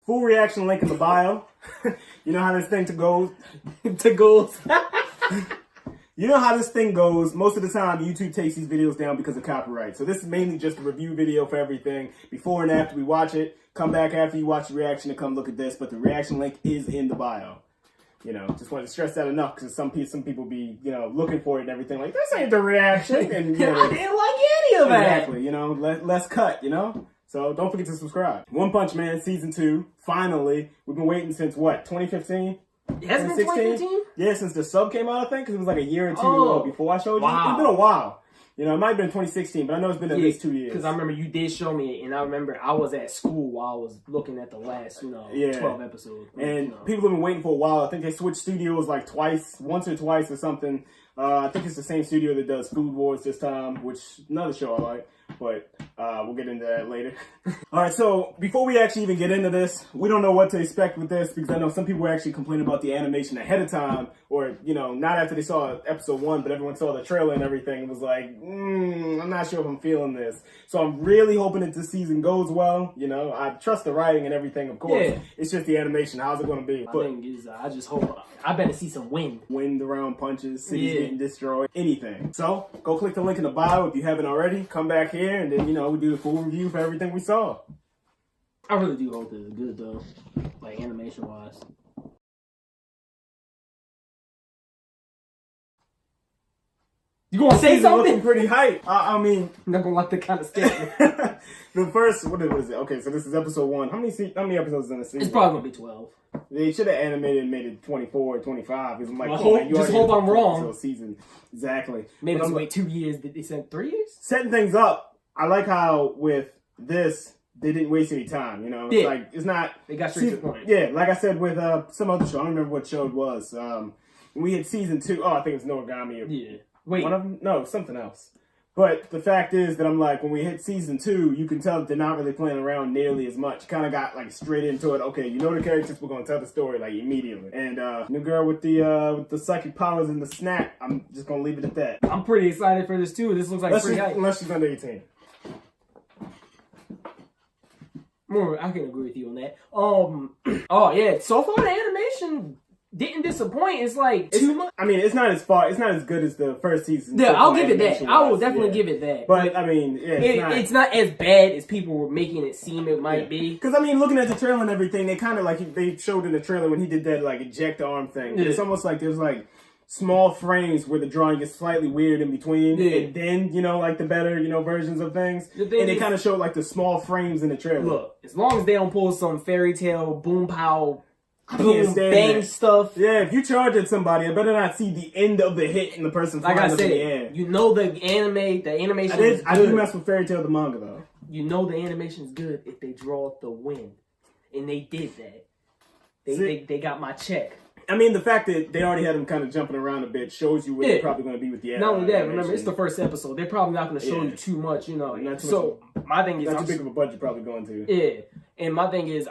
Full reaction link in the bio. You know how this thing goes. You know how this thing goes. Most of the time, YouTube takes these videos down because of copyright. So this is mainly just a review video for everything. Before and after we watch it, come back after you watch the reaction and come look at this. But the reaction link is in the bio. You know, just wanted to stress that enough because some people be, you know, looking for it and everything like, this ain't the reaction. And, you know, I didn't like any of that. Exactly, you know, less cut, you know? So don't forget to subscribe. One Punch Man Season 2, finally. We've been waiting since, what, 2015? Has it been 2015? Yeah, since the sub came out, I think, because it was like a year or two before I showed you. Wow. It's been a while. You know, it might have been 2016, but I know it's been at least 2 years. Because I remember you did show me it, and I remember I was at school while I was looking at the last, 12 episodes. And people have been waiting for a while. I think they switched studios like once or twice or something. I think it's the same studio that does Food Wars this time, which another show I like. But we'll get into that later. All right, so before we actually even get into this, we don't know what to expect with this because I know some people were actually complaining about the animation ahead of time, or, you know, not after they saw episode 1, but everyone saw the trailer and everything and was like, I'm not sure if I'm feeling this. So I'm really hoping that this season goes well. You know, I trust the writing and everything, of course. Yeah. It's just the animation. How's it going to be? My thing is, I just hope, I better see some wind. Wind around punches, cities getting destroyed, anything. So go click the link in the bio if you haven't already. Come back here and then, you know, we do a full review for everything we saw. I really do hope it's good though, like animation wise. You gonna say something? Looking pretty hype. I mean, I'm not gonna like the kind of scary. The first, what is it? Okay, so this is episode 1. How many episodes is in the season? It's probably gonna be 12. They should have animated and made it 24 or 25. It's like, just hope I'm wrong. Season. Exactly. Maybe it's wait 2 years. Did they say 3 years? Setting things up. I like how with this, they didn't waste any time, you know? It's like, it's not... They got straight to the point. Yeah, like I said with some other show. I don't remember what show it was. When we had season 2, I think it was Noragami. Yeah. Wait. One of them? No, something else. But the fact is that I'm like, when we hit season 2, you can tell that they're not really playing around nearly as much. Kind of got like straight into it. Okay, you know the characters, we're going to tell the story like immediately. And new girl with the psychic powers and the snap, I'm just going to leave it at that. I'm pretty excited for this too. This looks like pretty hype. Unless she's under 18. More, I can agree with you on that. Oh yeah, so far the animation didn't disappoint. It's like too much. I mean, it's not as good as the first season. Yeah, I'll give it that. I will definitely give it that. But I mean, yeah, it's not as bad as people were making it seem it might be. Because I mean, looking at the trailer and everything, they kind of like they showed in the trailer when he did that like eject arm thing. Yeah. It's almost like there's like small frames where the drawing is slightly weird in between, and then, you know, like the better, you know, versions of things. And they kind of show like the small frames in the trailer. Look, as long as they don't pull some fairy tale boom pow boom bang stuff. Yeah, if you charge at somebody, I better not see the end of the hit and the person flying up in the air. You know the animation is good. I do mess with Fairy Tail the manga though. You know the animation is good if they draw up the wind, and they did that. They got my check. I mean, the fact that they already had him kind of jumping around a bit shows you where they're probably going to be with the Not only that, remember, it's the first episode. They're probably not going to show you too much, you know. My thing is... Not too big of a budget probably going to. Yeah. And my thing is,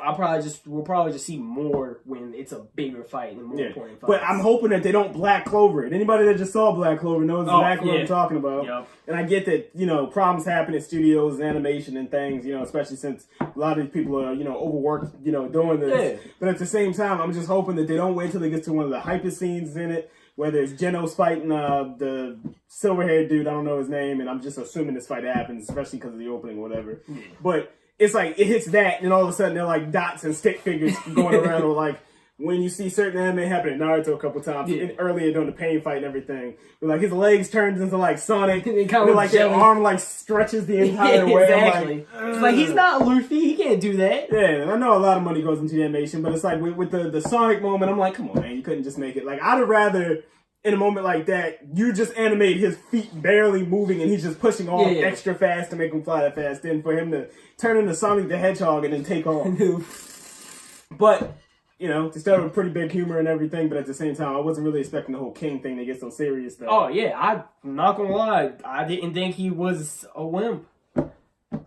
we'll probably just see more when it's a bigger fight and more important fights. But I'm hoping that they don't Black Clover it. Anybody that just saw Black Clover knows exactly what I'm talking about. Yep. And I get that, you know, problems happen in studios and animation and things, you know, especially since a lot of these people are, you know, overworked, you know, doing this. Yeah. But at the same time, I'm just hoping that they don't wait till they get to one of the hypest scenes in it, whether it's Genos fighting the silver-haired dude, I don't know his name, and I'm just assuming this fight happens, especially because of the opening or whatever. Yeah. But it's like, it hits that, and all of a sudden they're like dots and stick figures going around, or like when you see certain anime happen in Naruto a couple times, earlier during the pain fight and everything, where like his legs turns into like Sonic, and like their arm like stretches the entire way. Exactly. It's like, he's not Luffy, he can't do that. Yeah, and I know a lot of money goes into the animation, but it's like with the Sonic moment, I'm like, come on, man, you couldn't just make it. Like, I'd have rather, in a moment like that, you just animate his feet barely moving and he's just pushing off extra fast to make him fly that fast, than for him to turn into Sonic the Hedgehog and then take off. But, you know, they still have a pretty big humor and everything, but at the same time, I wasn't really expecting the whole King thing to get so serious, though. Oh, yeah, I'm not gonna lie, I didn't think he was a wimp.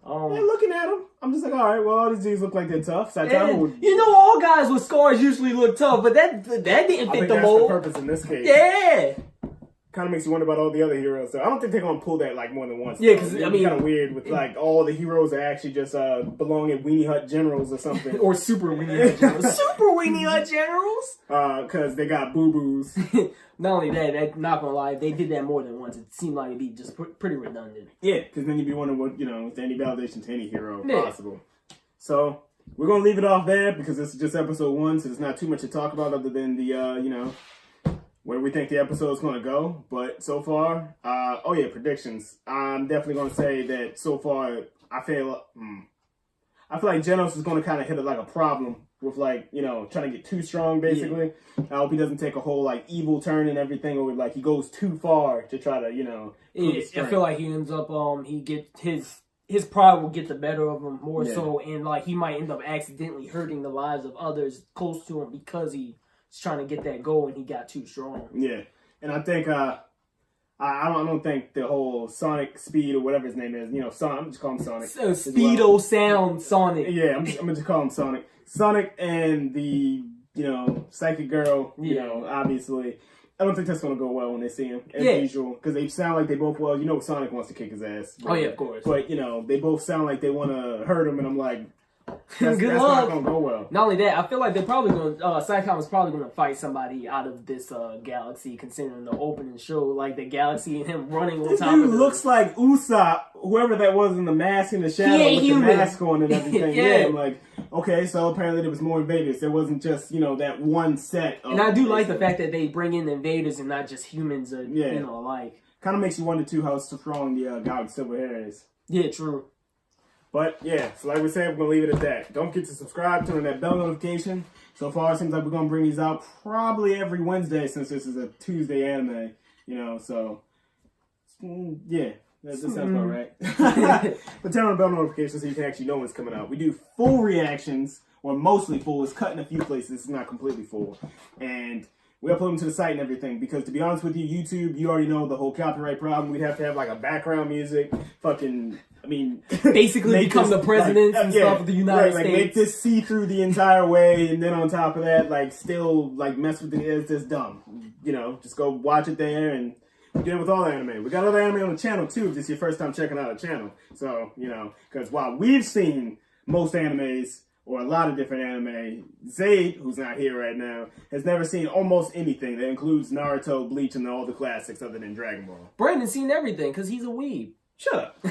Looking at him, I'm just like, all right, well, all these dudes look like they're tough. You know, all guys with scars usually look tough, but that didn't fit the mold. That's the purpose in this case. Yeah. kind of makes you wonder about all the other heroes. So I don't think they're gonna pull that like more than once. Yeah, because I mean, kind of weird with like all the heroes that actually just belong in Weenie Hut Generals or something, or Super Weenie Hut Generals. Super Weenie Hut Generals. Because they got boo boos. Not only that, not gonna lie, if they did that more than once, it seemed like it'd be just pretty redundant. Yeah, because then you'd be wondering what is there any validation to any hero possible. So we're gonna leave it off there because this is just episode 1, so there's not too much to talk about other than the where we think the episode is going to go. But so far, predictions. I'm definitely going to say that so far, I feel like Genos is going to kind of hit it like a problem with like, trying to get too strong, basically. Yeah. I hope he doesn't take a whole like evil turn and everything, or like he goes too far to try to, I feel like he ends up, he gets his pride will get the better of him more so, and like he might end up accidentally hurting the lives of others close to him because he's trying to get that goal and he got too strong. Yeah, and I think I don't think the whole Sonic Speed or whatever his name is, Sonic. I'm just calling him Sonic. So Speedo Sound Sonic. Yeah, I'm gonna just call him Sonic. Sonic and the Psychic Girl. Obviously. I don't think that's going to go well when they see him, as usual, because they sound like they both, Sonic wants to kick his ass. But, of course. But, they both sound like they want to hurt him, and I'm like, that's not going to go well. Not only that, I feel like they're probably going to, Psycom is probably going to fight somebody out of this galaxy, considering the opening show, like the galaxy and him running on top of it. This looks like Usopp, whoever that was in the mask in the shadow with the mask on and everything. I'm like, okay, so apparently there was more invaders. There wasn't just, that one set. And I do like the fact that they bring in invaders and not just humans, alike. Kind of makes you wonder, too, how strong the guy with silver hair is. Yeah, true. But, yeah, so like we said, we're going to leave it at that. Don't forget to subscribe, turn on that bell notification. So far, it seems like we're going to bring these out probably every Wednesday since this is a Tuesday anime, so, yeah. That sounds about right. But turn on the bell notification so you can actually know what's coming out. We do full reactions, or mostly full. It's cut in a few places. It's not completely full. And we upload them to the site and everything. Because to be honest with you, YouTube, you already know the whole copyright problem. We'd have to have like a background music. Basically become the president and stuff of the United States. Make this see through the entire way. And then on top of that, still mess with it. It's just dumb. Just go watch it there and... We do it with all anime. We got other anime on the channel, too, if this is your first time checking out a channel. So, because while we've seen most animes, or a lot of different anime, Zayd, who's not here right now, has never seen almost anything that includes Naruto, Bleach, and all the classics other than Dragon Ball. Brandon's seen everything, because he's a weeb. Shut up.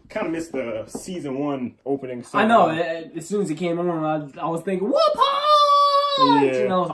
Kind of missed the season 1 opening song. I know. As soon as it came on, I was thinking, whoop! Yeah. And I was,